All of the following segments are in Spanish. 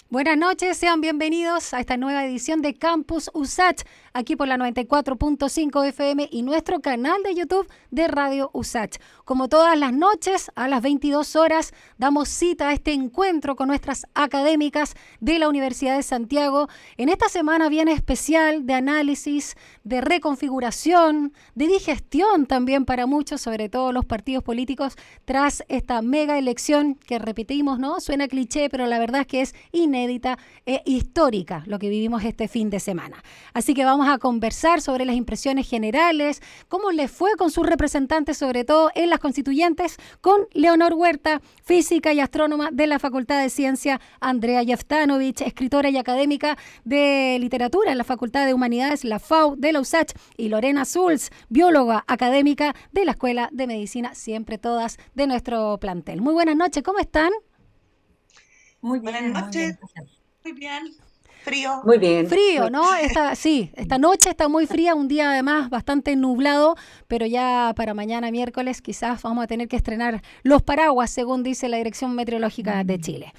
Buenas noches, sean bienvenidos a esta nueva edición de Campus USACH, aquí por la 94.5 FM y nuestro canal de YouTube de Radio USACH. Como todas las noches, a las 22 horas, damos cita a este encuentro con nuestras académicas de la Universidad de Santiago en esta semana bien especial de análisis, de reconfiguración, de digestión también para muchos, sobre todo los partidos políticos, tras esta mega elección que repetimos, ¿no? Suena cliché, pero la verdad es que es inédita e histórica lo que vivimos este fin de semana. Así que vamos a conversar sobre las impresiones generales, cómo les fue con sus representantes, sobre todo en las constituyentes, con Leonor Huerta, física y astrónoma de la Facultad de Ciencia, Andrea Jeftanovich, escritora y académica de literatura en la Facultad de Humanidades, la FAU de la USACH, y Lorena Sulz, bióloga académica de la Escuela de Medicina, siempre todas de nuestro plantel. Muy buenas noches, ¿cómo están? Muy Buenas bien, muy noches, bien. muy bien. Frío. Muy bien. Frío, ¿no? Esta noche está muy fría, un día además bastante nublado, pero ya para mañana miércoles quizás vamos a tener que estrenar los paraguas, según dice la Dirección Meteorológica de Chile.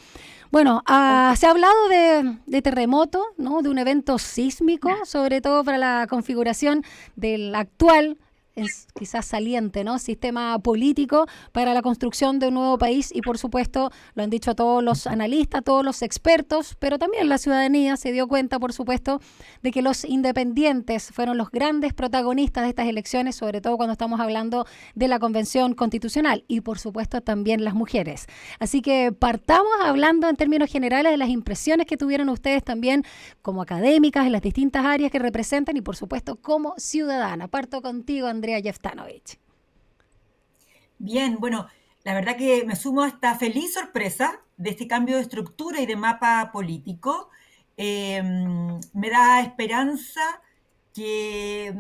Bueno, se ha hablado de terremoto, ¿no? De un evento sísmico, sobre todo para la configuración del actual, quizás saliente, ¿no? Sistema político para la construcción de un nuevo país y, por supuesto, lo han dicho todos los analistas, todos los expertos, pero también la ciudadanía se dio cuenta, por supuesto, de que los independientes fueron los grandes protagonistas de estas elecciones, sobre todo cuando estamos hablando de la Convención Constitucional y, por supuesto, también las mujeres. Así que partamos hablando en términos generales de las impresiones que tuvieron ustedes también como académicas en las distintas áreas que representan y, por supuesto, como ciudadana. Parto contigo, Andrea Jeftanovich. Bien, bueno, la verdad que me sumo a esta feliz sorpresa de este cambio de estructura y de mapa político. Me da esperanza que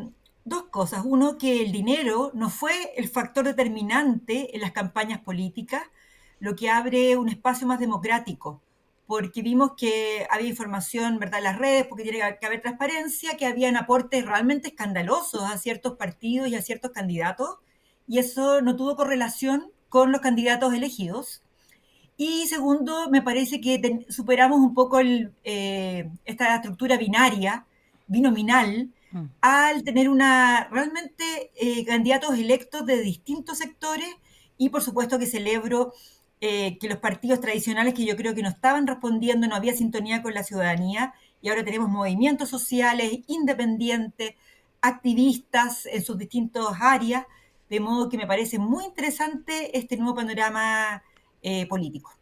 dos cosas. Uno, que el dinero no fue el factor determinante en las campañas políticas, lo que abre un espacio más democrático, porque vimos que había información, ¿verdad?, en las redes, porque tiene que haber transparencia, que habían aportes realmente escandalosos a ciertos partidos y a ciertos candidatos, y eso no tuvo correlación con los candidatos elegidos. Y segundo, me parece que superamos un poco esta estructura binominal, al tener realmente candidatos electos de distintos sectores, y por supuesto que celebro que los partidos tradicionales, que yo creo que no estaban respondiendo, no había sintonía con la ciudadanía, y ahora tenemos movimientos sociales independientes, activistas en sus distintas áreas, de modo que me parece muy interesante este nuevo panorama político.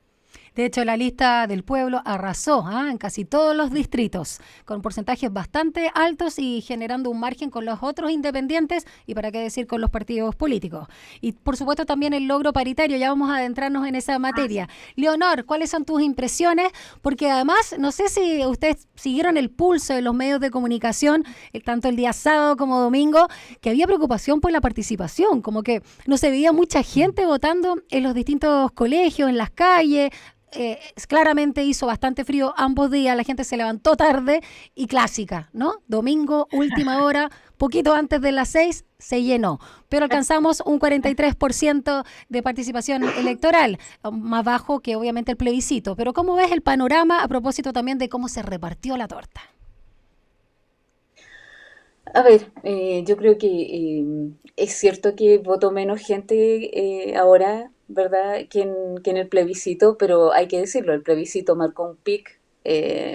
De hecho, la lista del pueblo arrasó en casi todos los distritos, con porcentajes bastante altos y generando un margen con los otros independientes y para qué decir con los partidos políticos. Y por supuesto también el logro paritario, ya vamos a adentrarnos en esa materia. Leonor, ¿cuáles son tus impresiones? Porque además, no sé si ustedes siguieron el pulso de los medios de comunicación, tanto el día sábado como domingo, que había preocupación por la participación, como que no se veía mucha gente votando en los distintos colegios, en las calles. Claramente hizo bastante frío ambos días, la gente se levantó tarde y clásica, ¿no? Domingo, última hora, poquito antes de las 6, se llenó, pero alcanzamos un 43% de participación electoral, más bajo que obviamente el plebiscito. Pero ¿cómo ves el panorama a propósito también de cómo se repartió la torta? A ver, yo creo que es cierto que votó menos gente ahora, ¿verdad?, que en el plebiscito, pero hay que decirlo, el plebiscito marcó un pic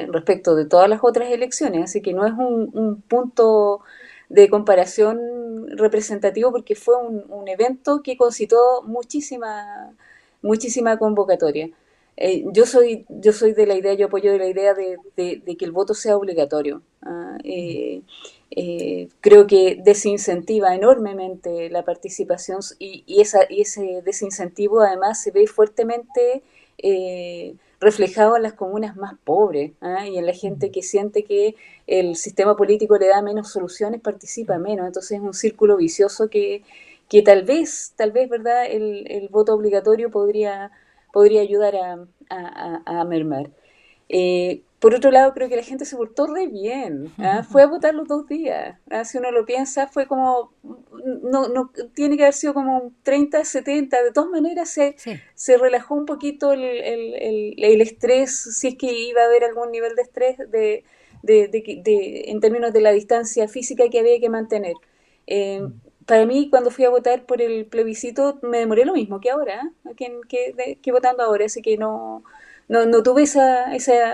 respecto de todas las otras elecciones, así que no es un punto de comparación representativo porque fue un evento que concitó muchísima convocatoria. Yo soy de la idea, yo apoyo de la idea de que el voto sea obligatorio. Creo que desincentiva enormemente la participación y ese desincentivo además se ve fuertemente reflejado en las comunas más pobres, y en la gente que siente que el sistema político le da menos soluciones, participa menos. Entonces es un círculo vicioso que tal vez, ¿verdad?, el voto obligatorio podría ayudar a mermar. por otro lado, creo que la gente se portó re bien, fue a votar los 2 días. Si uno lo piensa, fue como, no tiene que haber sido como un 30, 70, de todas maneras Sí. se relajó un poquito el estrés, si es que iba a haber algún nivel de estrés en términos de la distancia física que había que mantener. Para mí, cuando fui a votar por el plebiscito, me demoré lo mismo que ahora, que votando ahora, así que no tuve esa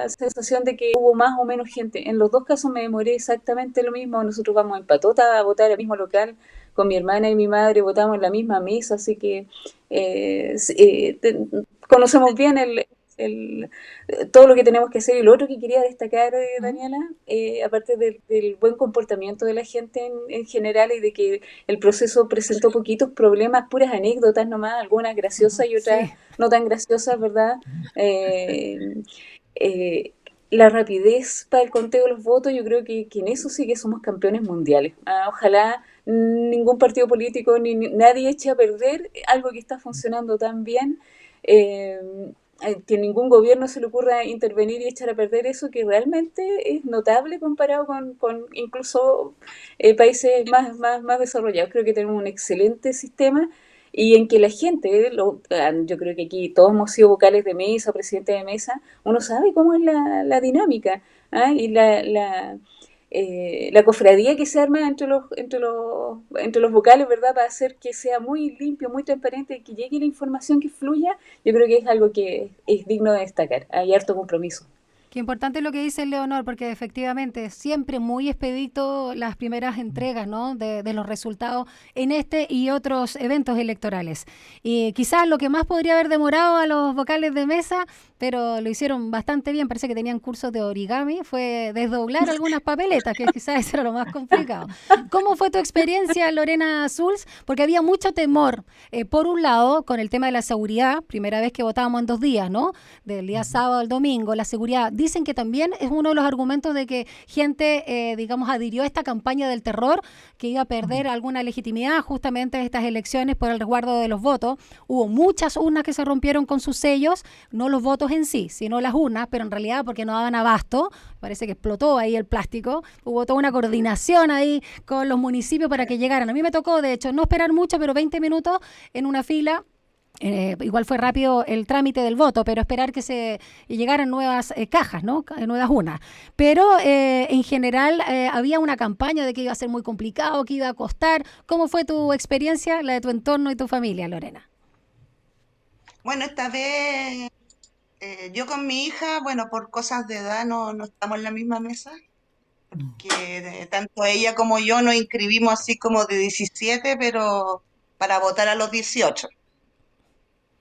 sensación de que hubo más o menos gente. En los dos casos me demoré exactamente lo mismo. Nosotros vamos en Patota a votar al mismo local con mi hermana y mi madre, votamos en la misma mesa, así que conocemos bien el, todo lo que tenemos que hacer. Y lo otro que quería destacar, Daniela, aparte del buen comportamiento de la gente en general y de que el proceso presentó poquitos problemas, puras anécdotas nomás, algunas graciosas y otras Sí. no tan graciosas, ¿verdad? Eh, eh, la rapidez para el conteo de los votos, yo creo que en eso sí que somos campeones mundiales. Ojalá ningún partido político ni nadie eche a perder algo que está funcionando tan bien. Eh, que ningún gobierno se le ocurra intervenir y echar a perder eso que realmente es notable comparado con incluso países más desarrollados. Creo que tenemos un excelente sistema y en que la gente, yo creo que aquí todos hemos sido vocales de mesa, presidentes de mesa, uno sabe cómo es la dinámica, y la cofradía que se arma entre los vocales, ¿verdad? Para hacer que sea muy limpio, muy transparente, que llegue la información que fluya, yo creo que es algo que es digno de destacar. Hay harto compromiso. Qué importante lo que dice Leonor, porque efectivamente siempre muy expedito las primeras entregas, ¿no? de los resultados en este y otros eventos electorales. Y quizás lo que más podría haber demorado a los vocales de mesa, pero lo hicieron bastante bien, parece que tenían cursos de origami, fue desdoblar algunas papeletas, que quizás eso era lo más complicado. ¿Cómo fue tu experiencia, Lorena Schulz? Porque había mucho temor, por un lado, con el tema de la seguridad, primera vez que votábamos en 2 días, ¿no? Del día sábado al domingo, la seguridad. Dicen que también es uno de los argumentos de que gente, digamos, adhirió a esta campaña del terror, que iba a perder alguna legitimidad justamente en estas elecciones por el resguardo de los votos. Hubo muchas urnas que se rompieron con sus sellos, no los votos en sí, sino las urnas, pero en realidad porque no daban abasto, parece que explotó ahí el plástico, hubo toda una coordinación ahí con los municipios para que llegaran. A mí me tocó, de hecho, no esperar mucho, pero 20 minutos en una fila. Igual fue rápido el trámite del voto, pero esperar que se llegaran nuevas cajas, ¿no? Nuevas urnas. Pero en general había una campaña de que iba a ser muy complicado, que iba a costar. ¿Cómo fue tu experiencia, la de tu entorno y tu familia, Lorena? Bueno, esta vez yo con mi hija, bueno, por cosas de edad no estamos en la misma mesa, que tanto ella como yo nos inscribimos así como de 17, pero para votar a los 18.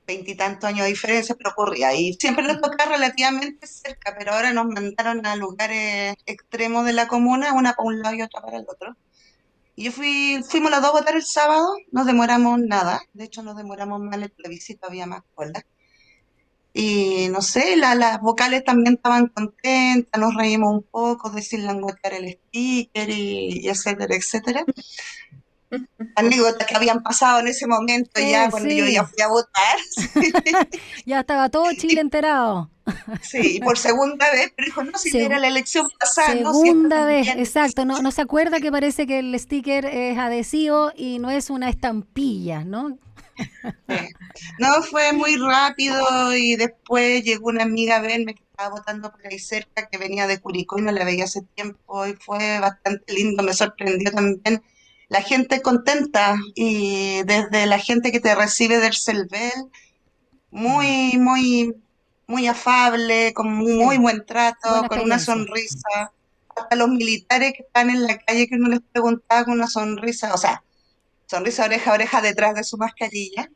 Veintitantos años de diferencia, pero ocurría. Y siempre nos tocaba relativamente cerca, pero ahora nos mandaron a lugares extremos de la comuna, una para un lado y otra para el otro. Y fuimos las dos a votar el sábado, no demoramos nada, de hecho nos demoramos más en el plebiscito, había más cola. Y no sé, las vocales también estaban contentas, nos reímos un poco, decirle langotear el sticker y etcétera, etcétera. Anécdotas que habían pasado en ese momento ya cuando yo ya Sí. fui a votar. Ya estaba todo Chile enterado. Sí, y por segunda vez, pero dijo, no, si era Segu- la elección pasada, no, si esta Segunda vez, también. exacto. No se acuerda que parece que el sticker es adhesivo y no es una estampilla, ¿no? Sí. No, fue muy rápido y después llegó una amiga a verme que estaba votando por ahí cerca, que venía de Curicó y no la veía hace tiempo y fue bastante lindo, me sorprendió también la gente contenta y desde la gente que te recibe del CELVEL, muy, muy, muy afable, con muy Sí, buen buena trato, con una experiencia. sonrisa. Hasta los militares que están en la calle que uno les preguntaba con una sonrisa, o sea, sonrisa oreja a oreja detrás de su mascarilla.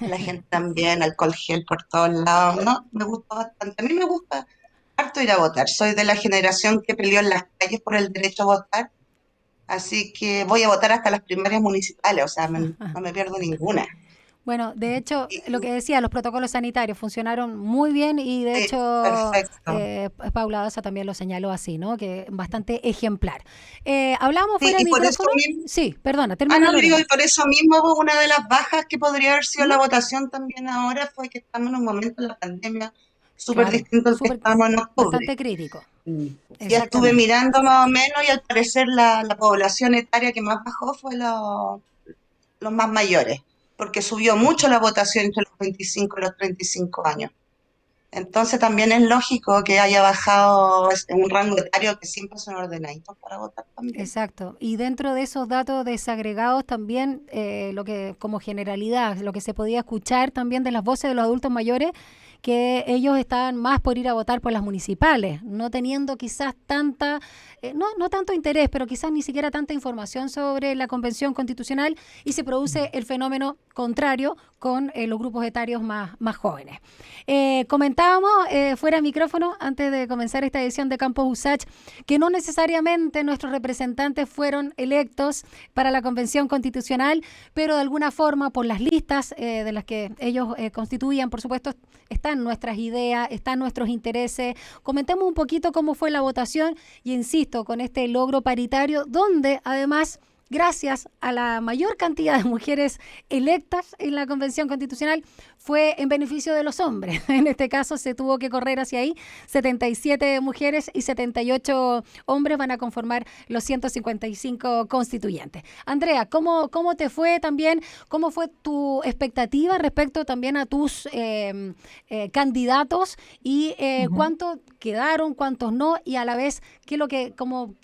La gente también, alcohol gel por todos lados, ¿no? Me gusta bastante. A mí me gusta harto ir a votar. Soy de la generación que peleó en las calles por el derecho a votar, así que voy a votar hasta las primarias municipales, o sea, no me pierdo ninguna. Bueno, de hecho, Y, lo que decía, los protocolos sanitarios funcionaron muy bien y de sí, hecho perfecto. Paula Daza también lo señaló así, ¿no? Que bastante ejemplar. Hablamos Sí, fuera de y por eso micrófono. mismo, Sí, perdona, no termina le digo, y Lorena. por eso mismo una de las bajas que podría haber sido ¿Mm? la votación también ahora fue que estamos en un momento de la pandemia súper Claro, distinto al que súper, estábamos en octubre. bastante crítico, Ya estuve exactamente. mirando más o menos y al parecer la población etaria que más bajó fue los más mayores, porque subió mucho la votación entre los 25 y los 35 años. Entonces también es lógico que haya bajado en un rango etario que siempre son ordenaditos para votar también. Exacto. Y dentro de esos datos desagregados también, lo que como generalidad, lo que se podía escuchar también de las voces de los adultos mayores, que ellos estaban más por ir a votar por las municipales, no teniendo quizás tanta, no tanto interés, pero quizás ni siquiera tanta información sobre la Convención Constitucional, y se produce el fenómeno contrario con los grupos etarios más jóvenes. Comentábamos fuera de micrófono, antes de comenzar esta edición de Campus USACH, que no necesariamente nuestros representantes fueron electos para la Convención Constitucional, pero de alguna forma por las listas de las que ellos constituían, por supuesto, están nuestras ideas, están nuestros intereses. Comentemos un poquito cómo fue la votación y insisto, con este logro paritario, donde además, gracias a la mayor cantidad de mujeres electas en la Convención Constitucional, fue en beneficio de los hombres. En este caso se tuvo que correr hacia ahí. 77 mujeres y 78 hombres van a conformar los 155 constituyentes. Andrea, ¿cómo te fue también? ¿Cómo fue tu expectativa respecto también a tus candidatos? Y Ujú. cuántos quedaron, cuántos no, y a la vez, qué es lo que, cómo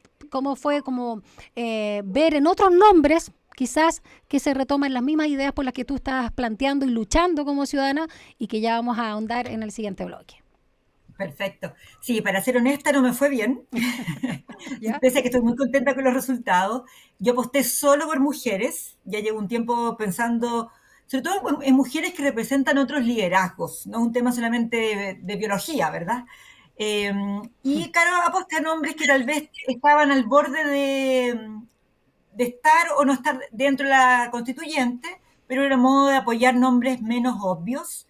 fue como ver en otros nombres, quizás que se retoman las mismas ideas por las que tú estás planteando y luchando como ciudadana y que ya vamos a ahondar en el siguiente bloque. Perfecto. Sí, para ser honesta, no me fue bien. ¿Ya? Pese a que estoy muy contenta con los resultados. Yo aposté solo por mujeres. Ya llevo un tiempo pensando, sobre todo en mujeres que representan otros liderazgos. No es un tema solamente de biología, ¿verdad? Eh, y claro, aposté a hombres que tal vez estaban al borde de estar o no estar dentro de la constituyente, pero era modo de apoyar nombres menos obvios.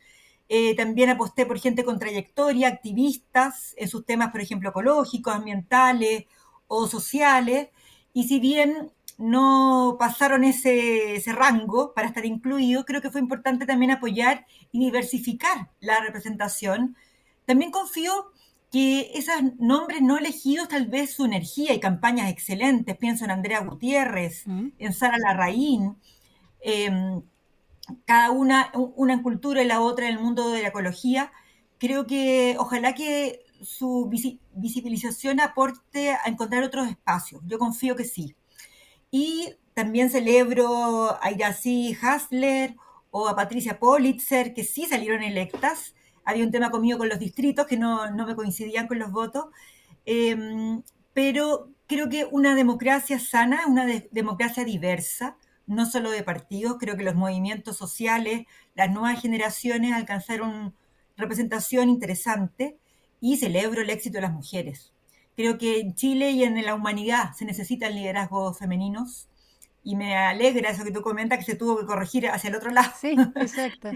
También aposté por gente con trayectoria, activistas en sus temas, por ejemplo, ecológicos, ambientales o sociales. Y si bien no pasaron ese rango para estar incluido, creo que fue importante también apoyar y diversificar la representación. También confío que esos nombres no elegidos, tal vez su energía y campañas excelentes, pienso en Andrea Gutiérrez, ¿Mm? en Sara Larraín, eh, cada una en cultura y la otra en el mundo de la ecología, creo que ojalá que su visibilización aporte a encontrar otros espacios. Yo confío que sí. Y también celebro a Iracy Hasler o a Patricia Politzer, que sí salieron electas. Había un tema conmigo con los distritos que no me coincidían con los votos. Eh, pero creo que una democracia sana es una democracia diversa, no solo de partidos. Creo que los movimientos sociales, las nuevas generaciones alcanzaron representación interesante y celebro el éxito de las mujeres. Creo que en Chile y en la humanidad se necesitan liderazgos femeninos y me alegra eso que tú comentas, que se tuvo que corregir hacia el otro lado. Sí, exacto.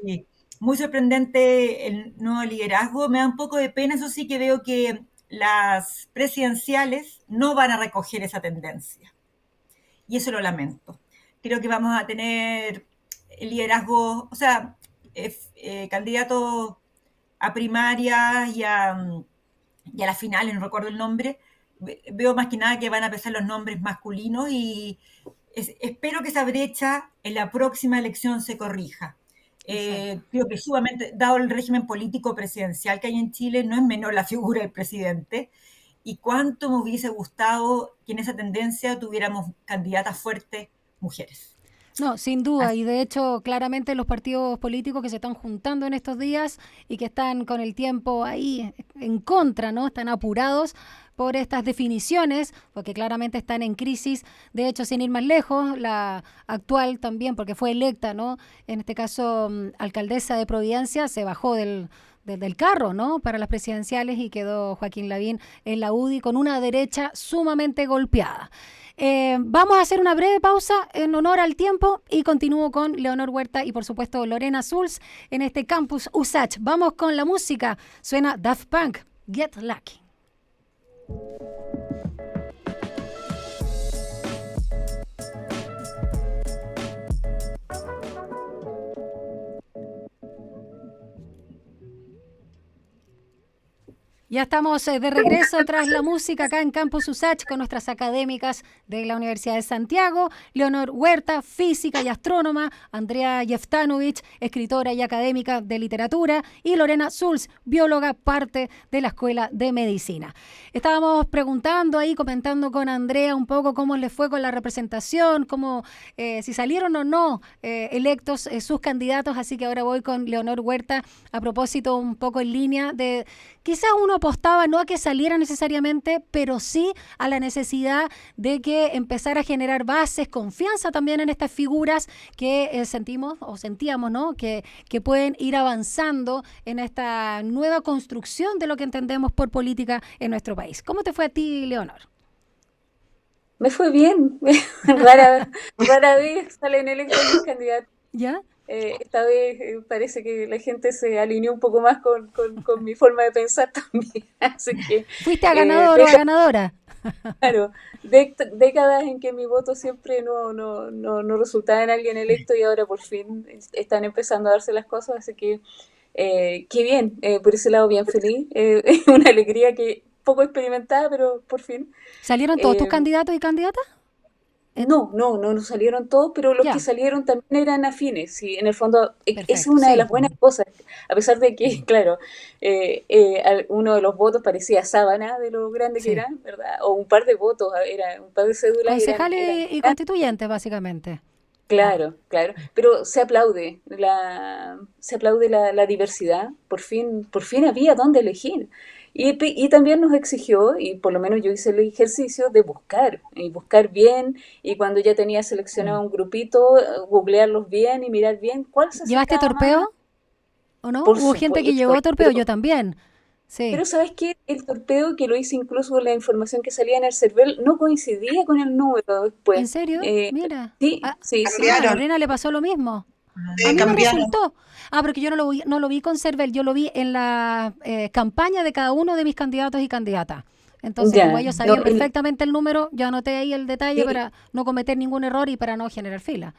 Sí, muy sorprendente el nuevo liderazgo. Me da un poco de pena, eso sí, que veo que las presidenciales no van a recoger esa tendencia. Y eso lo lamento. Creo que vamos a tener el liderazgo, o sea, candidatos a primarias y a las finales, no recuerdo el nombre. Veo más que nada que van a pesar los nombres masculinos y espero que esa brecha en la próxima elección se corrija. Exacto. Creo que sumamente, dado el régimen político presidencial que hay en Chile, no es menor la figura del presidente. Y cuánto me hubiese gustado que en esa tendencia tuviéramos candidatas fuertes mujeres. No, sin duda, Así, y de hecho claramente los partidos políticos que se están juntando en estos días y que están con el tiempo ahí en contra, ¿no? Están apurados por estas definiciones, porque claramente están en crisis. De hecho, sin ir más lejos, la actual también, porque fue electa, ¿no? En este caso, alcaldesa de Providencia, se bajó del carro, ¿no? Para las presidenciales y quedó Joaquín Lavín en la UDI con una derecha sumamente golpeada. Vamos a hacer una breve pausa en honor al tiempo y continúo con Leonor Huerta y por supuesto Lorena Zulz en este campus USACH. Vamos con la música. Suena Daft Punk, Get Lucky. Ya estamos de regreso tras la música acá en Campus USACH con nuestras académicas de la Universidad de Santiago, Leonor Huerta, física y astrónoma, Andrea Jeftanovich, escritora y académica de literatura, y Lorena Sulz, bióloga, parte de la Escuela de Medicina. Estábamos preguntando ahí, comentando con Andrea un poco cómo les fue con la representación, cómo, si salieron o no electos sus candidatos, así que ahora voy con Leonor Huerta a propósito un poco en línea de, quizás uno apostaba no a que saliera necesariamente, pero sí a la necesidad de que empezara a generar bases, confianza también en estas figuras que sentíamos, ¿no? Que pueden ir avanzando en esta nueva construcción de lo que entendemos por política en nuestro país. ¿Cómo te fue a ti, Leonor? Me fue bien. rara vez salen electos mis candidatos. ¿Ya? Esta vez parece que la gente se alineó un poco más con mi forma de pensar también. Así que, ¿fuiste a ganador o a ganadora? Claro, décadas en que mi voto siempre no resultaba en alguien electo y ahora por fin están empezando a darse las cosas, así que qué bien, por ese lado bien feliz. Es una alegría que poco experimentada, pero por fin. ¿Salieron todos tus candidatos y candidatas? No salieron todos, pero los que salieron también eran afines. Sí, en el fondo, esa es una de las buenas cosas, a pesar de que, claro, uno de los votos parecía sábana de lo grande que era, ¿verdad? O un par de votos, era un par de cédulas. Concejales y constituyentes, básicamente. Claro, pero se aplaude la diversidad. Por fin había dónde elegir. Y también nos exigió, y por lo menos yo hice el ejercicio de buscar bien, y cuando ya tenía seleccionado un grupito, googlearlos bien y mirar bien cuál se ¿Llevaste torpeo? más. ¿O no? Por Hubo gente que llevó torpeo, yo también. Sí. Pero ¿sabes qué? El torpeo, que lo hice incluso con la información que salía en el CERVEL, no coincidía con el número después. ¿En serio? Mira. Sí. A Lorena le pasó lo mismo. A mí me resultó. Porque yo no lo vi con CERVEL, yo lo vi en la campaña de cada uno de mis candidatos y candidatas. Entonces, como ellos sabían perfectamente el número, yo anoté ahí el detalle para no cometer ningún error y para no generar fila.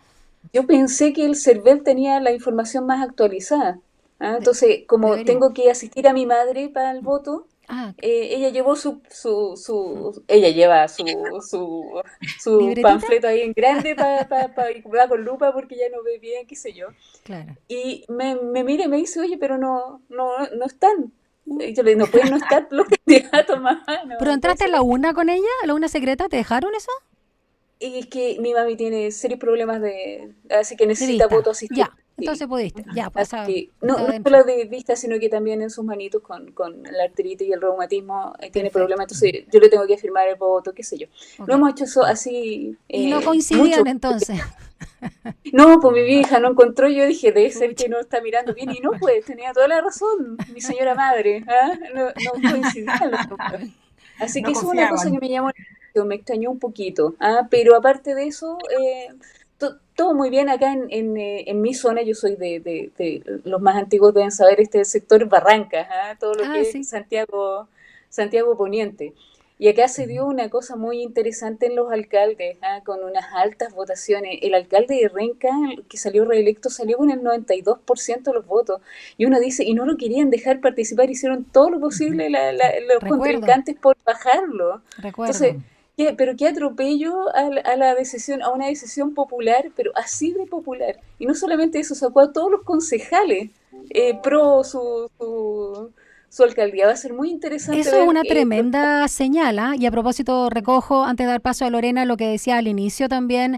Yo pensé que el CERVEL tenía la información más actualizada. Entonces, como tengo que asistir a mi madre para el voto, ella llevó ella lleva su panfleto ahí en grande y va con lupa porque ya no ve bien, qué sé yo. Claro. Y me mira y me dice, oye, pero no están. Y yo le digo, no pueden no estar los candidatos más. ¿Pero entraste en la UNA con ella? ¿A la UNA secreta? ¿Te dejaron eso? Y es que mi mami tiene serios problemas así que necesita voto asistido. Ya, entonces pudiste. Ya, pasado. No solo de vista, sino que también en sus manitos con la artritis y el reumatismo tiene problemas. Entonces yo le tengo que firmar el voto, qué sé yo. No hemos hecho eso así. Y no coincidían entonces. No, pues mi vieja no encontró. Yo dije, debe ser que no está mirando bien. Y no, pues tenía toda la razón, mi señora madre. No coincidían los números. Así que eso es una cosa que me llamó, me extrañó un poquito. Pero aparte de eso, todo muy bien acá en mi zona. Yo soy de los más antiguos, deben saber, este sector Barrancas, todo lo que es Santiago Poniente. Y acá se dio una cosa muy interesante en los alcaldes, con unas altas votaciones. El alcalde de Renca, que salió reelecto, salió con el 92% de los votos. Y uno dice, y no lo querían dejar participar, hicieron todo lo posible los contrincantes por bajarlo. Entonces, pero qué atropello a una decisión popular, pero así de popular. Y no solamente eso, sacó a todos los concejales pro su alcaldía. Va a ser muy interesante. Eso es una tremenda señal, y a propósito recojo, antes de dar paso a Lorena, lo que decía al inicio también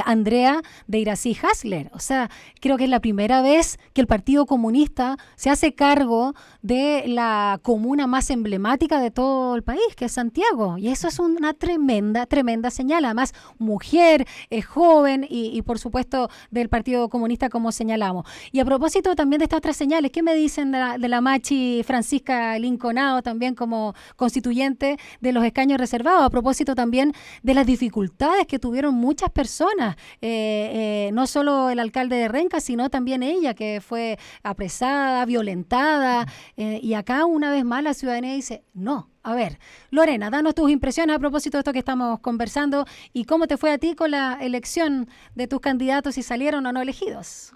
Andrea de Iracy Hasler. O sea, creo que es la primera vez que el Partido Comunista se hace cargo de la comuna más emblemática de todo el país, que es Santiago, y eso es una tremenda señal. Además, mujer, joven y por supuesto del Partido Comunista, como señalamos. Y a propósito también de estas otras señales, ¿qué me dicen de la Machi Francisca Linconao, también como constituyente de los escaños reservados? A propósito también de las dificultades que tuvieron muchas personas, no solo el alcalde de Renca, sino también ella, que fue apresada, violentada, y acá una vez más la ciudadanía dice, no. A ver, Lorena, danos tus impresiones a propósito de esto que estamos conversando y cómo te fue a ti con la elección de tus candidatos, si salieron o no elegidos.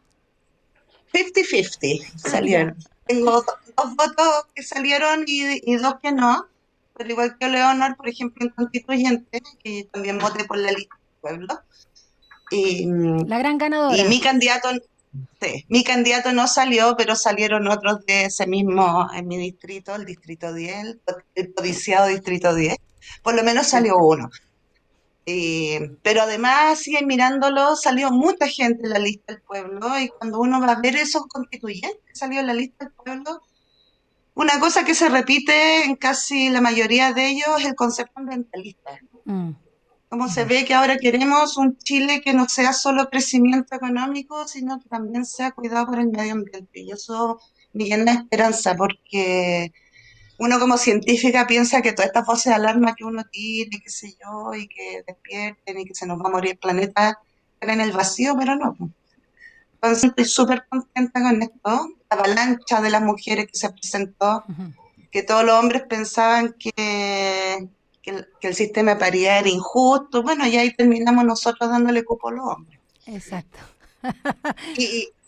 50-50 salieron. Tengo dos votos que salieron y dos que no, pero igual que Leonor, por ejemplo, en Constituyente, que también voté por la lista del pueblo, y, La gran y ganadora. sí, mi candidato no salió, pero salieron otros de ese mismo, en mi distrito, el distrito 10, el codiciado distrito 10, por lo menos salió uno. Pero además, siguen mirándolo, salió mucha gente en la lista del pueblo y cuando uno va a ver esos constituyentes que salió en la lista del pueblo, una cosa que se repite en casi la mayoría de ellos es el concepto ambientalista. Mm. Como se ve que ahora queremos un Chile que no sea solo crecimiento económico, sino que también sea cuidado por el medio ambiente. Y eso me llena de esperanza porque uno como científica piensa que todas estas voces de alarma que uno tiene, qué sé yo, y que despierten y que se nos va a morir el planeta, están en el vacío, pero no. Entonces estoy súper contenta con esto. La avalancha de las mujeres que se presentó, que todos los hombres pensaban que el sistema de paridad era injusto. Bueno, y ahí terminamos nosotros dándole cupo a los hombres. Exacto.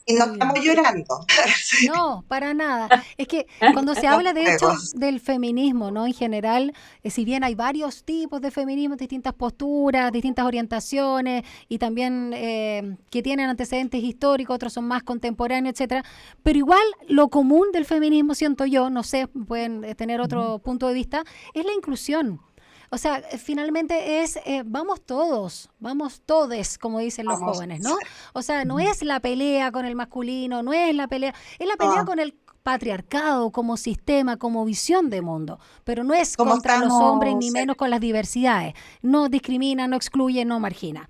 Y no Muy bien. estamos llorando. Sí, No, para nada. Es que cuando se los habla de hecho juegos. del feminismo, ¿no? En general, si bien hay varios tipos de feminismo, distintas posturas, distintas orientaciones y también que tienen antecedentes históricos, otros son más contemporáneos, etcétera, pero igual lo común del feminismo, siento yo, no sé, pueden tener otro punto de vista, es la inclusión. O sea, finalmente es vamos todos, vamos todes, como dicen los Vamos. jóvenes, ¿no? O sea, no es la pelea con el masculino, no es la pelea, es la pelea No, con el patriarcado como sistema, como visión de mundo, pero no es como contra los hombres estamos, ni menos con las diversidades. No discrimina, no excluye, no margina.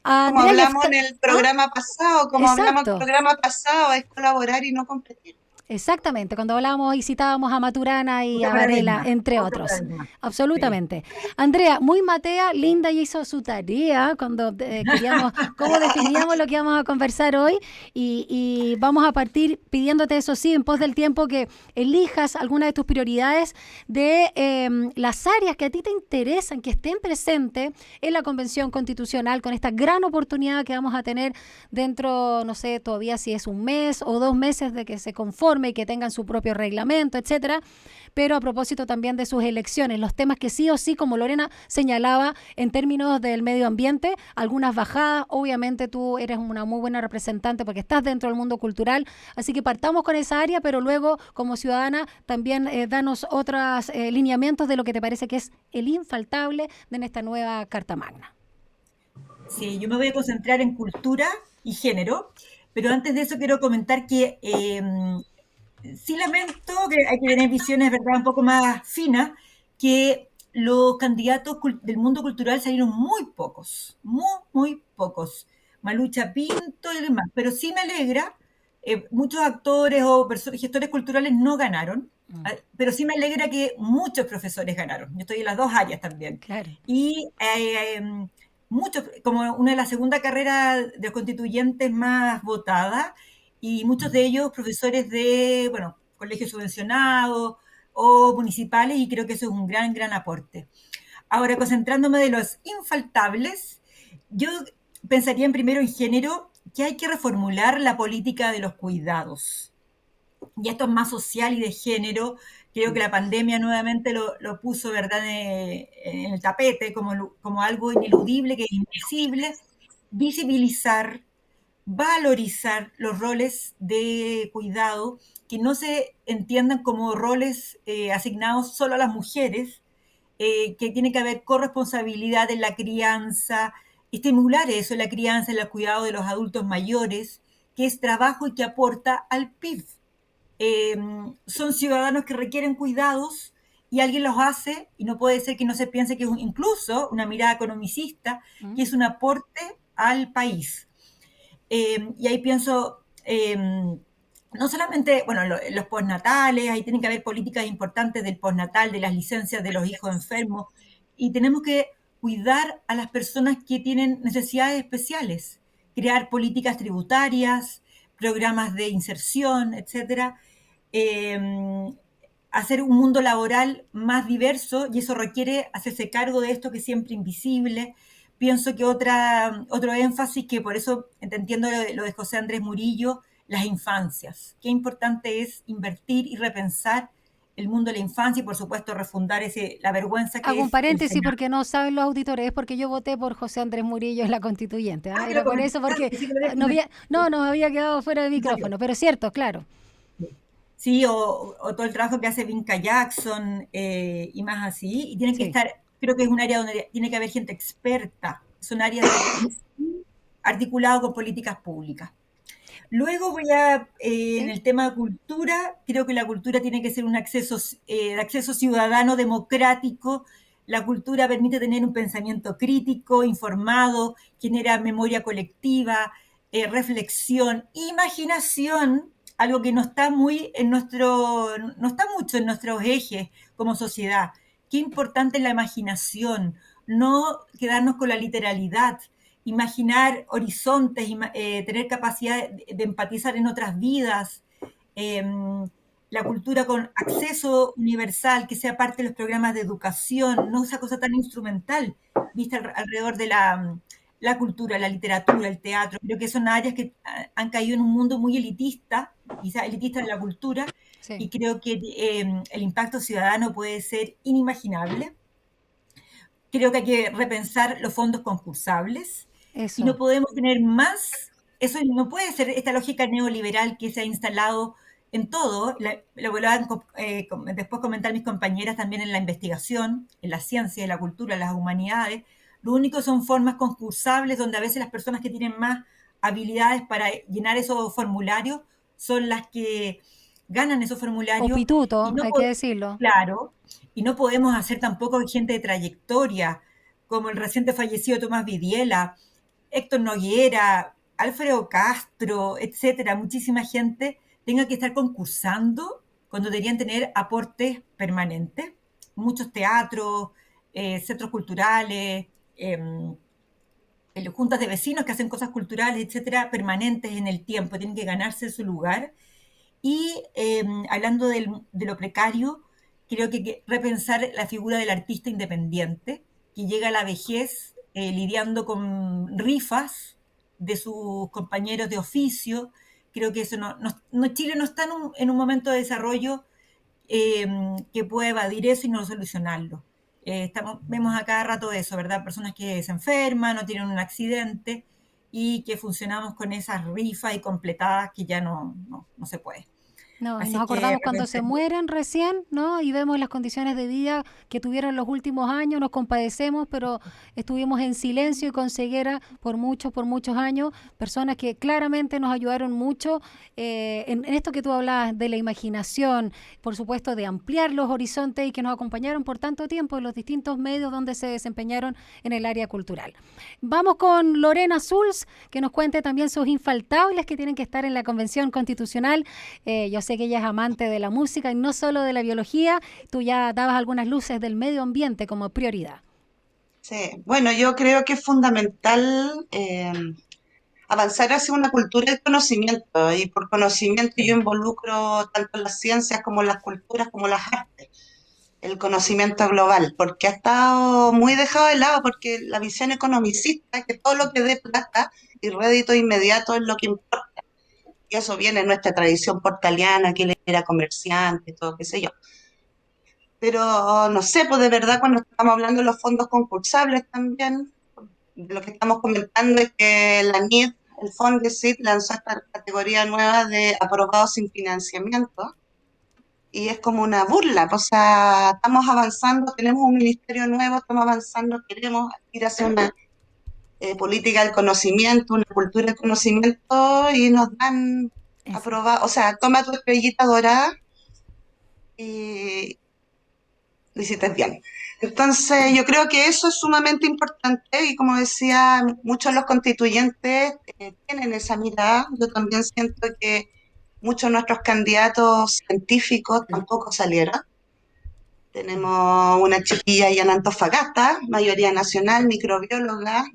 como Andrea hablamos Lefta, en el ¿ah? programa pasado, Exacto. es colaborar y no competir. Exactamente, cuando hablábamos y citábamos a Maturana y Otro a Varela, paradigma, entre otro otros. paradigma. Sí. Absolutamente. Andrea, muy matea, linda y hizo su tarea cuando queríamos, cómo definíamos lo que íbamos a conversar hoy y vamos a partir pidiéndote eso sí, en pos del tiempo que elijas alguna de tus prioridades de las áreas que a ti te interesan, que estén presentes en la Convención Constitucional con esta gran oportunidad que vamos a tener dentro, no sé, todavía si es un mes o 2 meses de que se conforme y que tengan su propio reglamento, etcétera. Pero a propósito también de sus elecciones, los temas que sí o sí, como Lorena señalaba, en términos del medio ambiente, algunas bajadas, obviamente tú eres una muy buena representante porque estás dentro del mundo cultural, así que partamos con esa área, pero luego como ciudadana también danos otros lineamientos de lo que te parece que es el infaltable de esta nueva Carta Magna. Sí, yo me voy a concentrar en cultura y género, pero antes de eso quiero comentar que sí lamento que hay que tener visiones, ¿verdad?, un poco más finas, que los candidatos del mundo cultural salieron muy pocos, muy, muy pocos. Malucha Pinto y demás, pero sí me alegra, muchos actores o gestores culturales no ganaron, pero sí me alegra que muchos profesores ganaron. Yo estoy en las dos áreas también. Claro. Y muchos, como una de las segunda carrera de los constituyentes más votada, y muchos de ellos profesores de, bueno, colegios subvencionados o municipales, y creo que eso es un gran, gran aporte. Ahora, concentrándome de los infaltables, yo pensaría en primero en género, que hay que reformular la política de los cuidados. Y esto es más social y de género. Creo que la pandemia nuevamente lo puso, ¿verdad?, en el tapete como algo ineludible, que es invisible. Visibilizar, valorizar los roles de cuidado, que no se entiendan como roles asignados solo a las mujeres, que tiene que haber corresponsabilidad en la crianza, estimular eso en la crianza, en el cuidado de los adultos mayores, que es trabajo y que aporta al PIB. Eh, Son ciudadanos que requieren cuidados y alguien los hace, y no puede ser que no se piense que es incluso una mirada economicista, que es un aporte al país. Y ahí pienso, no solamente, bueno, los postnatales, ahí tienen que haber políticas importantes del postnatal, de las licencias de los hijos enfermos, y tenemos que cuidar a las personas que tienen necesidades especiales, crear políticas tributarias, programas de inserción, etcétera, eh, hacer un mundo laboral más diverso, y eso requiere hacerse cargo de esto que es siempre invisible. Pienso que otro énfasis, que por eso entiendo lo de José Andrés Murillo, las infancias. Qué importante es invertir y repensar el mundo de la infancia y, por supuesto, refundar la vergüenza que Hago un es el paréntesis Senado. porque no saben los auditores, es porque yo voté por José Andrés Murillo en la constituyente. Ah, que lo Era por eso, porque comentaste, sí que lo habías nos había quedado fuera de comentado. micrófono, pero es cierto, claro. Sí, o todo el trabajo que hace Vinca Jackson y más así. Y tiene que Sí. estar, creo que es un área donde tiene que haber gente experta. Son áreas de articulado con políticas públicas. Luego en ¿Sí? el tema de cultura, creo que la cultura tiene que ser un acceso, de acceso ciudadano democrático. La cultura permite tener un pensamiento crítico, informado, genera memoria colectiva, reflexión, imaginación, algo que no está no está mucho en nuestros ejes como sociedad. Qué importante es la imaginación, no quedarnos con la literalidad, imaginar horizontes, tener capacidad de empatizar en otras vidas, eh, la cultura con acceso universal, que sea parte de los programas de educación, no esa cosa tan instrumental, vista alrededor de la cultura, la literatura, el teatro. Creo que son áreas que han caído en un mundo muy elitista, quizá elitista de la cultura, Sí. y creo que el impacto ciudadano puede ser inimaginable. Creo que hay que repensar los fondos concursables y no Eso. podemos tener más, eso no puede ser esta lógica neoliberal que se ha instalado en todo, lo vuelvan después comentar mis compañeras también en la investigación, en la ciencia, en la cultura, en las humanidades. Lo único son formas concursables donde a veces las personas que tienen más habilidades para llenar esos formularios son las que ganan esos O formularios y pituto, no, hay que decirlo. claro, y no podemos hacer tampoco gente de trayectoria, como el reciente fallecido Tomás Vidiela, Héctor Noguera, Alfredo Castro, etcétera, muchísima gente tenga que estar concursando cuando deberían tener aportes permanentes. Muchos teatros, centros culturales, juntas de vecinos que hacen cosas culturales, etcétera, permanentes en el tiempo, tienen que ganarse su lugar. Y hablando de lo precario, creo que hay que repensar la figura del artista independiente, que llega a la vejez lidiando con rifas de sus compañeros de oficio. Creo que eso Chile no está en un momento de desarrollo eh, que pueda evadir eso y no solucionarlo. Vemos a cada rato eso, ¿verdad? Personas que se enferman o tienen un accidente y que funcionamos con esas rifas y completadas que ya no se puede. No, y nos Así que acordamos cuando se mueren recién, ¿no? Y vemos las condiciones de vida que tuvieron los últimos años, nos compadecemos, pero estuvimos en silencio y con ceguera por muchos años. Personas que claramente nos ayudaron mucho en esto que tú hablabas de la imaginación, por supuesto, de ampliar los horizontes y que nos acompañaron por tanto tiempo en los distintos medios donde se desempeñaron en el área cultural. Vamos con Lorena Zuls, que nos cuente también sus infaltables que tienen que estar en la Convención Constitucional. Yo sé que ella es amante de la música y no solo de la biología. Tú ya dabas algunas luces del medio ambiente como prioridad. Sí, bueno, yo creo que es fundamental avanzar hacia una cultura del conocimiento y por conocimiento yo involucro tanto las ciencias como las culturas como las artes, el conocimiento global, porque ha estado muy dejado de lado porque la visión economicista es que todo lo que dé plata y rédito inmediato es lo que importa. Y eso viene en nuestra tradición portaliana, que él era comerciante, todo qué sé yo. Pero no sé, pues de verdad cuando estamos hablando de los fondos concursables también, lo que estamos comentando es que la NID, el Fondesit, lanzó esta categoría nueva de aprobados sin financiamiento y es como una burla, o sea, estamos avanzando, tenemos un ministerio nuevo, estamos avanzando, queremos ir hacia una política del conocimiento, una cultura del conocimiento y nos dan Eso. aprobado, o sea, toma tu estrellita dorada y lo hiciste bien. Entonces, yo creo que eso es sumamente importante y como decía, muchos de los constituyentes tienen esa mirada. Yo también siento que muchos de nuestros candidatos científicos tampoco salieron. Tenemos una chiquilla allá en Antofagasta, mayoría nacional, microbióloga,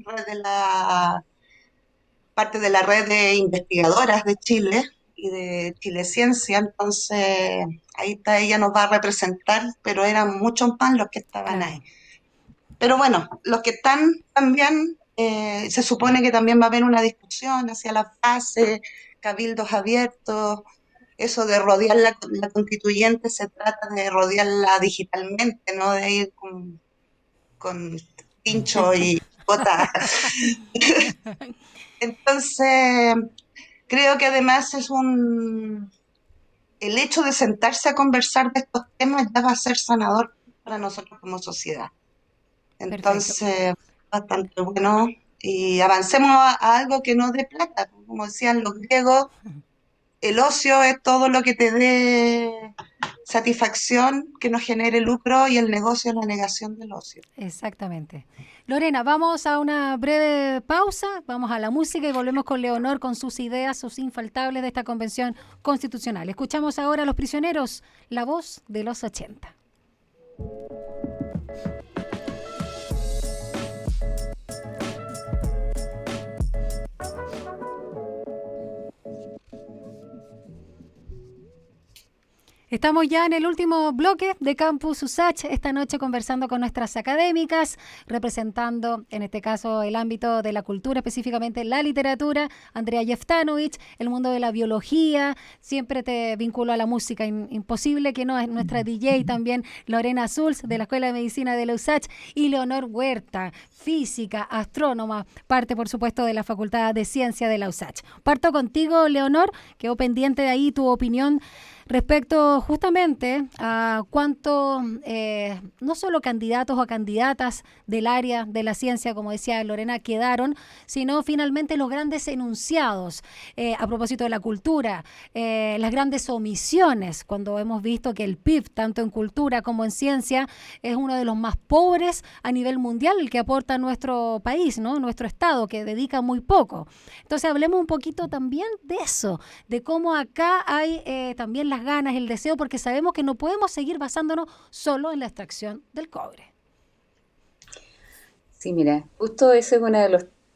parte de la red de investigadoras de Chile y de Chile Ciencia, entonces ahí está, ella nos va a representar, pero eran muchos más los que estaban ahí. Claro. Pero bueno, los que están también, se supone que también va a haber una discusión hacia la fase, cabildos abiertos, eso de rodear la constituyente se trata de rodearla digitalmente, no de ir con pincho y botas. Entonces, creo que además el hecho de sentarse a conversar de estos temas ya va a ser sanador para nosotros como sociedad. Perfecto. Entonces, bastante bueno. Y avancemos a algo que nos dé plata. Como decían los griegos, el ocio es todo lo que te dé satisfacción, que nos genere lucro, y el negocio es la negación del ocio. Exactamente. Lorena, vamos a una breve pausa, vamos a la música y volvemos con Leonor con sus ideas, sus infaltables de esta convención constitucional. Escuchamos ahora a Los Prisioneros, la voz de los 80. Estamos ya en el último bloque de Campus USACH, esta noche conversando con nuestras académicas, representando en este caso el ámbito de la cultura, específicamente la literatura, Andrea Jeftanovich, el mundo de la biología, siempre te vinculo a la música, imposible que no, es nuestra DJ también, Lorena Zulz, de la Escuela de Medicina de la USACH, y Leonor Huerta, física, astrónoma, parte por supuesto de la Facultad de Ciencia de la USACH. Parto contigo, Leonor, quedó pendiente de ahí tu opinión respecto justamente a cuánto, no solo candidatos o candidatas del área de la ciencia, como decía Lorena, quedaron, sino finalmente los grandes enunciados a propósito de la cultura, las grandes omisiones, cuando hemos visto que el PIB, tanto en cultura como en ciencia, es uno de los más pobres a nivel mundial, el que aporta nuestro país, ¿no? Nuestro Estado, que dedica muy poco. Entonces hablemos un poquito también de eso, de cómo acá hay también las ganas, el deseo, porque sabemos que no podemos seguir basándonos solo en la extracción del cobre. Sí, mira, justo ese es uno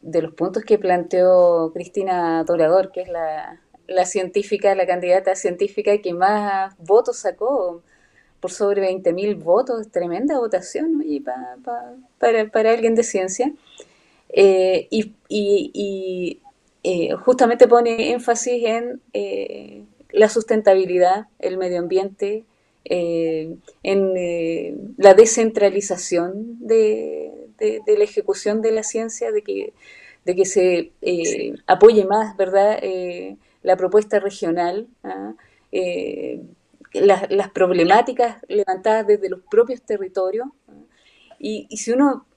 de los puntos que planteó Cristina Dorador, que es la científica, la candidata científica que más votos sacó, por sobre 20.000 votos, tremenda votación, oye, para alguien de ciencia. Justamente pone énfasis en la sustentabilidad, el medio ambiente, en la descentralización de la ejecución de la ciencia, de que se apoye más, ¿verdad? La propuesta regional, ¿ah? Las problemáticas levantadas desde los propios territorios, ¿ah? Y si uno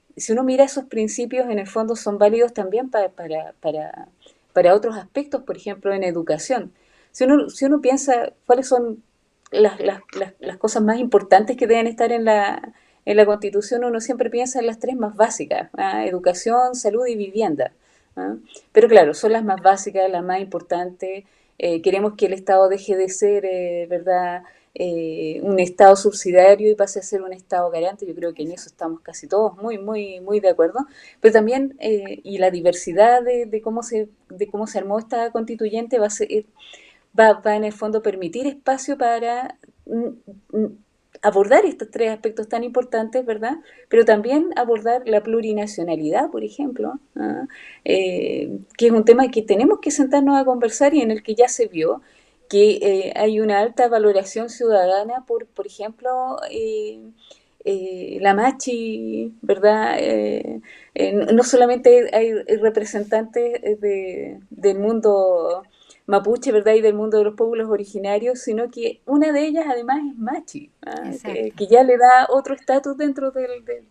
mira esos principios, en el fondo son válidos también para otros aspectos, por ejemplo, en educación. Si uno piensa cuáles son las cosas más importantes que deben estar en la Constitución, uno siempre piensa en las tres más básicas, ¿ah? Educación, salud y vivienda, ¿ah? Pero claro, son las más básicas, las más importantes. Queremos que el Estado deje de ser, ¿verdad?, un Estado subsidiario y pase a ser un Estado garante. Yo creo que en eso estamos casi todos muy de acuerdo. Pero también, y la diversidad de cómo se armó esta constituyente va en el fondo permitir espacio para abordar estos tres aspectos tan importantes, ¿verdad? Pero también abordar la plurinacionalidad, por ejemplo, ¿ah? Que es un tema que tenemos que sentarnos a conversar y en el que ya se vio que hay una alta valoración ciudadana por ejemplo, la Machi, ¿verdad? No solamente hay representantes del mundo mapuche, ¿verdad? Y del mundo de los pueblos originarios, sino que una de ellas además es Machi, ¿ah? Que ya le da otro estatus dentro de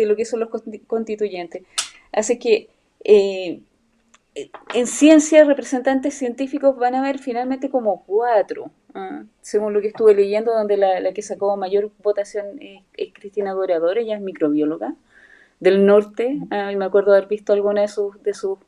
lo que son los constituyentes. Así que en ciencia, representantes científicos van a haber finalmente como 4, según lo que estuve leyendo, donde la que sacó mayor votación es Cristina Dorador, ella es microbióloga del norte, y me acuerdo haber visto alguna de sus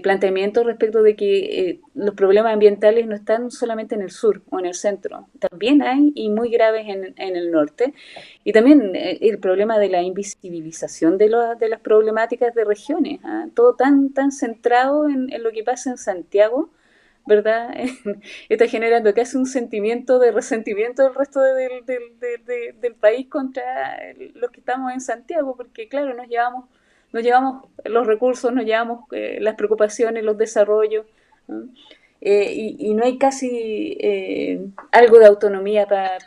planteamientos respecto de que los problemas ambientales no están solamente en el sur o en el centro, también hay y muy graves en el norte, y también el problema de la invisibilización de las problemáticas de regiones, todo tan centrado en lo que pasa en Santiago, ¿verdad? Está generando casi un sentimiento de resentimiento del resto del país contra los que estamos en Santiago, porque claro, nos llevamos los recursos, nos llevamos las preocupaciones, los desarrollos, ¿no? Y no hay casi algo de autonomía para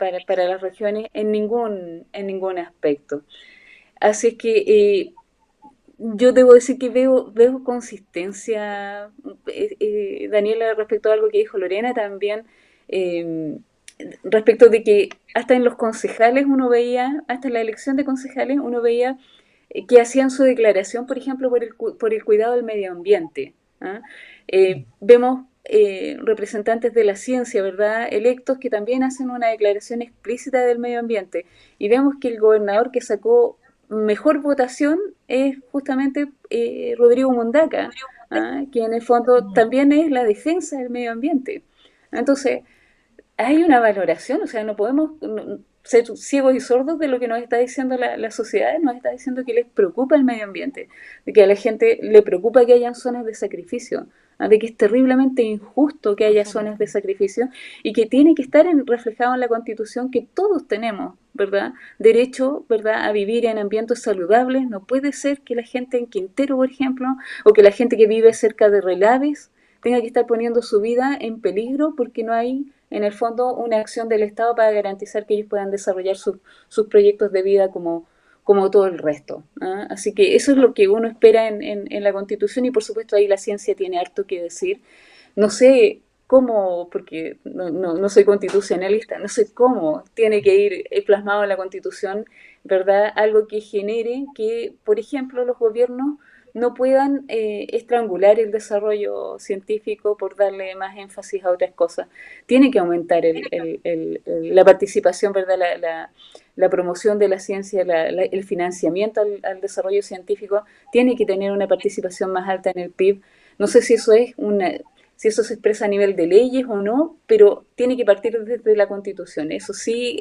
las regiones en ningún aspecto. Así es que yo debo decir que veo consistencia, Daniela, respecto a algo que dijo Lorena también, eh, respecto de que hasta en los concejales uno veía, hasta en la elección de concejales uno veía que hacían su declaración, por ejemplo, por el cuidado del medio ambiente. ¿Ah? Vemos representantes de la ciencia, ¿verdad?, electos que también hacen una declaración explícita del medio ambiente. Y vemos que el gobernador que sacó mejor votación es justamente Rodrigo Mundaca, ¿ah?, que en el fondo también es la defensa del medio ambiente. Entonces, hay una valoración, o sea, no podemos ser ciegos y sordos de lo que nos está diciendo la sociedad, nos está diciendo que les preocupa el medio ambiente, de que a la gente le preocupa que hayan zonas de sacrificio, de que es terriblemente injusto que haya zonas de sacrificio y que tiene que estar reflejado en la Constitución que todos tenemos, ¿verdad?, derecho, ¿verdad?, a vivir en ambientes saludables. No puede ser que la gente en Quintero, por ejemplo, o que la gente que vive cerca de Relaves tenga que estar poniendo su vida en peligro porque no hay, en el fondo, una acción del Estado para garantizar que ellos puedan desarrollar sus proyectos de vida como todo el resto. ¿Ah? Así que eso es lo que uno espera en la Constitución y por supuesto ahí la ciencia tiene harto que decir. No sé cómo, porque no soy constitucionalista, no sé cómo tiene que ir plasmado en la Constitución, ¿verdad?, algo que genere que, por ejemplo, los gobiernos no puedan estrangular el desarrollo científico por darle más énfasis a otras cosas. Tiene que aumentar la participación, ¿verdad?, la promoción de la ciencia, el financiamiento al desarrollo científico, tiene que tener una participación más alta en el PIB. No sé si eso se expresa a nivel de leyes o no, pero tiene que partir desde la Constitución. Eso sí,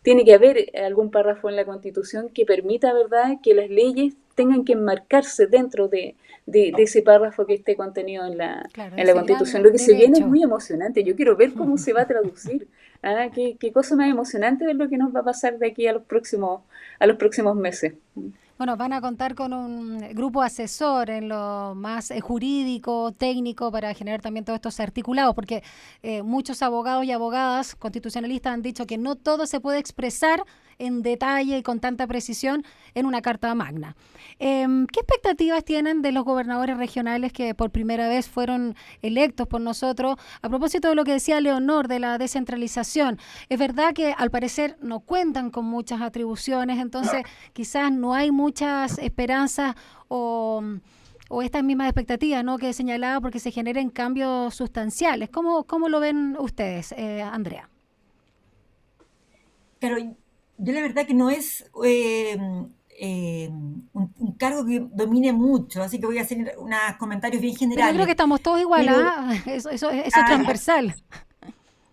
tiene que haber algún párrafo en la Constitución que permita, ¿verdad?, que las leyes tengan que enmarcarse dentro de ese párrafo que esté contenido Claro, en la ese Constitución. gran Lo que se viene es derecho. muy emocionante. Yo quiero ver cómo se va a traducir. ¿Ah? ¿Qué cosa más emocionante de lo que nos va a pasar de aquí a los próximos meses? Bueno, van a contar con un grupo asesor en lo más jurídico, técnico, para generar también todos estos articulados, porque muchos abogados y abogadas constitucionalistas han dicho que no todo se puede expresar en detalle y con tanta precisión en una carta magna. ¿Qué expectativas tienen de los gobernadores regionales que por primera vez fueron electos por nosotros? A propósito de lo que decía Leonor de la descentralización, es verdad que al parecer no cuentan con muchas atribuciones, entonces quizás no hay muchas esperanzas o estas mismas expectativas, ¿no?, que señalaba, porque se generen cambios sustanciales. ¿Cómo lo ven ustedes, Andrea? Claro, yo la verdad que no es un cargo que domine mucho, así que voy a hacer unos comentarios bien Pero yo creo que generales. estamos todos igual, Pero, ¿ah? Eso es ya, transversal.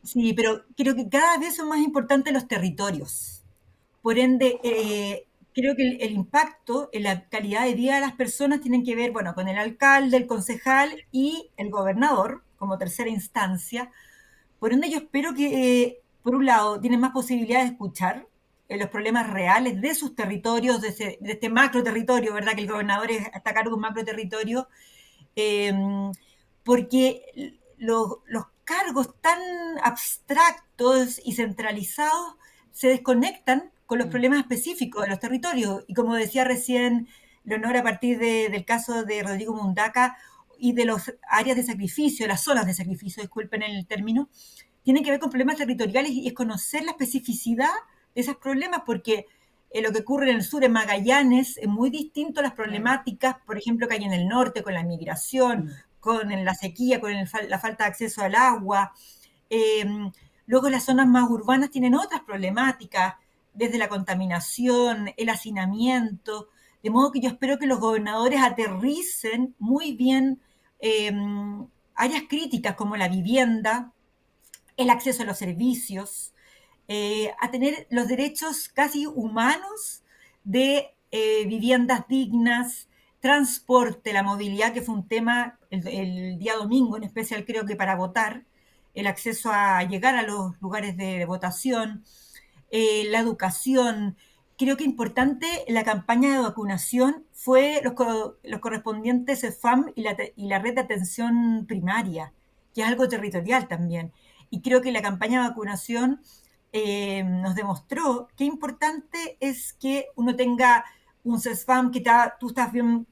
sí, pero creo que cada vez son más importantes los territorios. Por ende, creo que el impacto en la calidad de vida de las personas tienen que ver, bueno, con el alcalde, el concejal y el gobernador como tercera instancia. Por ende, yo espero que, por un lado, tienen más posibilidades de escuchar los problemas reales de sus territorios, de este macro territorio, ¿verdad? Que el gobernador está a cargo de un macro territorio, eh, porque los cargos tan abstractos y centralizados se desconectan con los problemas específicos de los territorios. Y como decía recién Leonor, a partir del caso de Rodrigo Mundaca y de las áreas de sacrificio, las zonas de sacrificio, disculpen el término, tienen que ver con problemas territoriales y es conocer la especificidad de esos problemas, porque lo que ocurre en el sur, en Magallanes, es muy distinto a las problemáticas, por ejemplo, que hay en el norte con la migración, con la sequía, con la falta de acceso al agua. Eh, Luego las zonas más urbanas tienen otras problemáticas, desde la contaminación, el hacinamiento, de modo que yo espero que los gobernadores aterricen muy bien eh, áreas críticas como la vivienda, el acceso a los servicios, a tener los derechos casi humanos de viviendas dignas, transporte, la movilidad, que fue un tema el día domingo, en especial creo que para votar, el acceso a llegar a los lugares de votación, la educación. Creo que importante la campaña de vacunación fue los correspondientes FAM y la red de atención primaria. que es algo territorial también. Y creo que la campaña de vacunación nos demostró qué importante es que uno tenga un CESFAM que tú estás bien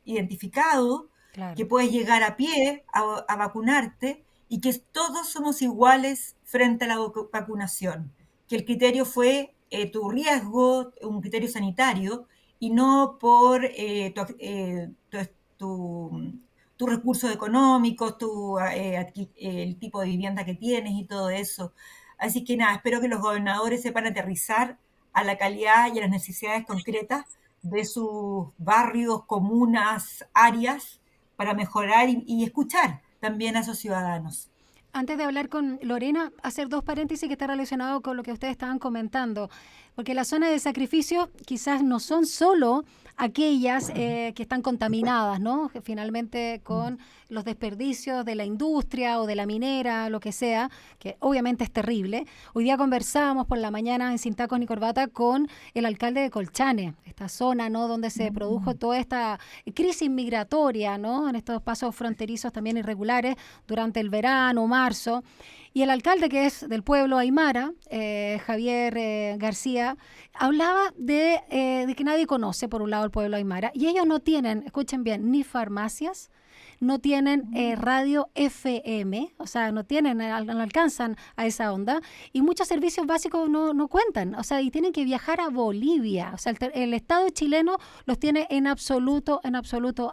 identificado, que Claro. puedes llegar a pie a vacunarte y que todos somos iguales frente a la vacunación. Que el criterio fue tu riesgo, un criterio sanitario, y no por tus recursos económicos, el tipo de vivienda que tienes y todo eso. Así que nada, espero que los gobernadores sepan aterrizar a la calidad y a las necesidades concretas de sus barrios, comunas, áreas, para mejorar y escuchar también a esos ciudadanos. Antes de hablar con Lorena, hacer dos paréntesis que está relacionado con lo que ustedes estaban comentando, porque las zonas de sacrificio quizás no son solo aquellas que están contaminadas, ¿no? Finalmente con los desperdicios de la industria o de la minera, lo que sea, que obviamente es terrible. Hoy día conversábamos por la mañana en Sin Tacos ni Corbata con el alcalde de Colchane, esta zona, ¿no? Donde se produjo toda esta crisis migratoria, ¿no? En estos pasos fronterizos también irregulares durante el verano, marzo. Y el alcalde, que es del pueblo Aymara, Javier García, hablaba de que nadie conoce, por un lado, el pueblo Aymara. Y ellos no tienen, escuchen bien, ni farmacias, no tienen radio FM, o sea, no tienen, no alcanzan a esa onda, y muchos servicios básicos no cuentan, o sea, y tienen que viajar a Bolivia, o sea, el Estado chileno los tiene en absoluto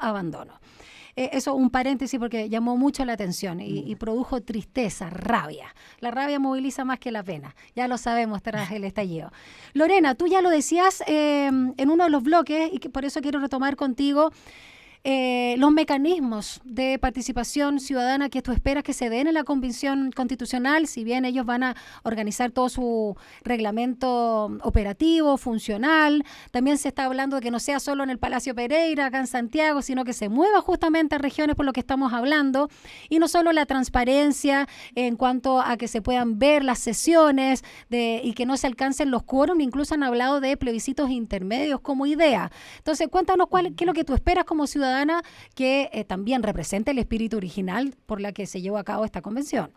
abandono. Eso un paréntesis porque llamó mucho la atención y produjo tristeza, rabia. La rabia moviliza más que la pena, ya lo sabemos tras el estallido. Lorena, tú ya lo decías en uno de los bloques y que por eso quiero retomar contigo los mecanismos de participación ciudadana que tú esperas que se den en la Convención Constitucional, si bien ellos van a organizar todo su reglamento operativo, funcional. También se está hablando de que no sea solo en el Palacio Pereira, acá en Santiago, sino que se mueva justamente a regiones por lo que estamos hablando, y no solo la transparencia en cuanto a que se puedan ver las sesiones y que no se alcancen los quórum, incluso han hablado de plebiscitos intermedios como idea. Entonces, cuéntanos qué es lo que tú esperas como ciudadana que también represente el espíritu original por la que se llevó a cabo esta convención.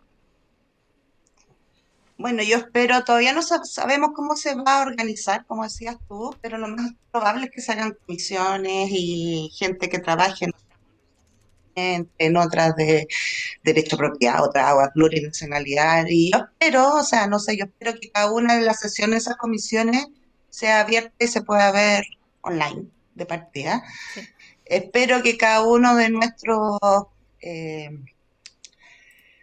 Bueno, yo espero, todavía no sabemos cómo se va a organizar, como decías tú, pero lo más probable es que se hagan comisiones y gente que trabaje en otras de derecho a propiedad, otras agua, plurinacionalidad. Y yo espero, o sea, no sé, yo espero que cada una de las sesiones de esas comisiones sea abierta y se pueda ver online de partida. Sí. Espero que cada uno de nuestros eh,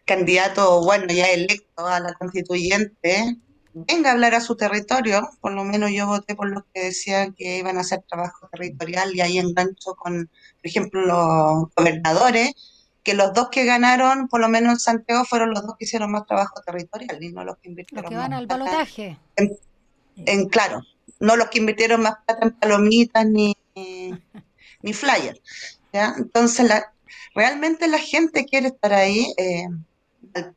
candidatos, bueno, ya electos a la constituyente, venga a hablar a su territorio. Por lo menos yo voté por los que decían que iban a hacer trabajo territorial y ahí engancho con, por ejemplo, los gobernadores, que los dos que ganaron, por lo menos en Santiago, fueron los dos que hicieron más trabajo territorial y no los que Los que invirtieron más van al plata balotaje. claro, no los que invirtieron más plata en palomitas ni flyers. ¿Ya? Entonces, realmente la gente quiere estar ahí.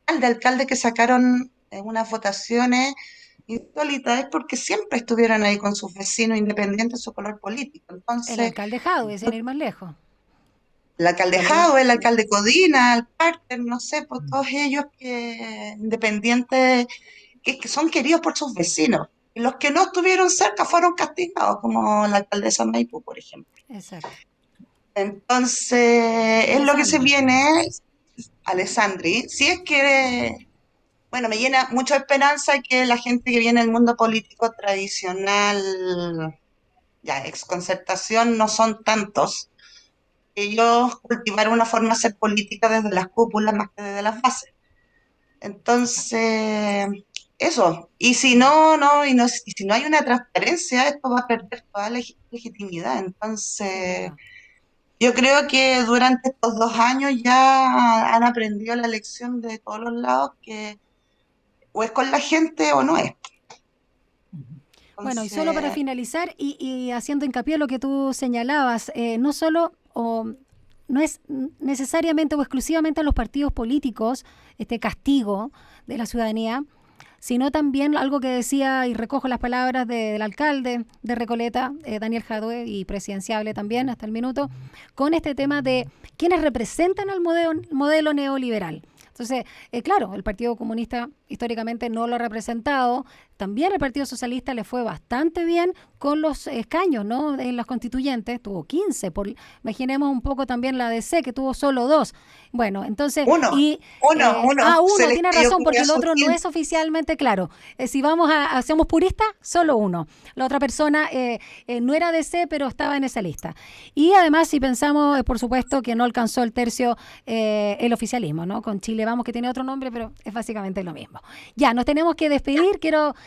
Alcalde que sacaron unas votaciones insólitas es porque siempre estuvieron ahí con sus vecinos independientes de su color político. El Entonces, alcalde Jadwe, sin ir más lejos. el alcalde Jadwe, el alcalde Codina, el Parker, no sé, pues todos ellos que independientes, que son queridos por sus vecinos. Y los que no estuvieron cerca fueron castigados, como la alcaldesa Maipú, por ejemplo. Exacto. Entonces, Y es lo que se Alessandri. viene, Alessandri. Si es que, bueno, me llena mucha esperanza que la gente que viene del mundo político tradicional, ya ex concertación, no son tantos. Ellos cultivaron una forma de hacer política desde las cúpulas más que desde las bases. Entonces, eso. Y si y si no hay una transparencia, esto va a perder toda la legitimidad. Sí, es Entonces, verdad. yo creo que durante estos 2 años ya han aprendido la lección de todos los lados que o es con la gente o no es. Bueno, y solo para Entonces, finalizar y haciendo hincapié en lo que tú señalabas, no solo no es necesariamente o exclusivamente a los partidos políticos este castigo de la ciudadanía, sino también algo que decía, y recojo las palabras del alcalde de Recoleta, Daniel Jadue, y presidenciable también hasta el minuto, con este tema de quienes representan al modelo neoliberal. Entonces, claro, el Partido Comunista históricamente no lo ha representado. También el Partido Socialista le fue bastante bien con los escaños, ¿no? En las constituyentes, tuvo 15. Imaginemos un poco también la DC, que tuvo solo 2. Bueno, entonces... Uno. Uno, tiene razón, porque el otro no es oficialmente claro. Si hacemos puristas, solo uno. La otra persona no era DC, pero estaba en esa lista. Y además, si pensamos, por supuesto, que no alcanzó el tercio el oficialismo, ¿no? Con Chile Vamos, que tiene otro nombre, pero es básicamente lo mismo. Ya, nos tenemos que despedir.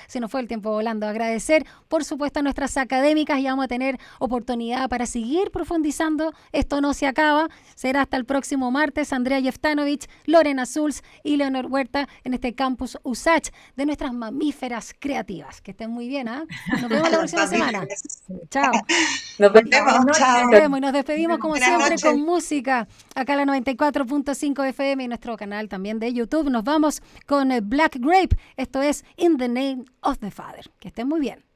Se nos fue el tiempo volando. Agradecer, por supuesto, a nuestras académicas, y vamos a tener oportunidad para seguir profundizando. Esto no se acaba. Será hasta el próximo martes. Andrea Jeftanovich, Lorena Zulz y Leonor Huerta en este campus USACH de nuestras mamíferas creativas. Que estén muy bien, ¿ah? Nos vemos la próxima semana. Chao. Nos vemos, chao. Nos vemos y nos despedimos como Buenas siempre noches. con música. Acá en la 94.5 FM y nuestro canal también de YouTube. Nos vamos con Black Grape. Esto es In the Name of the Father. Que estén muy bien.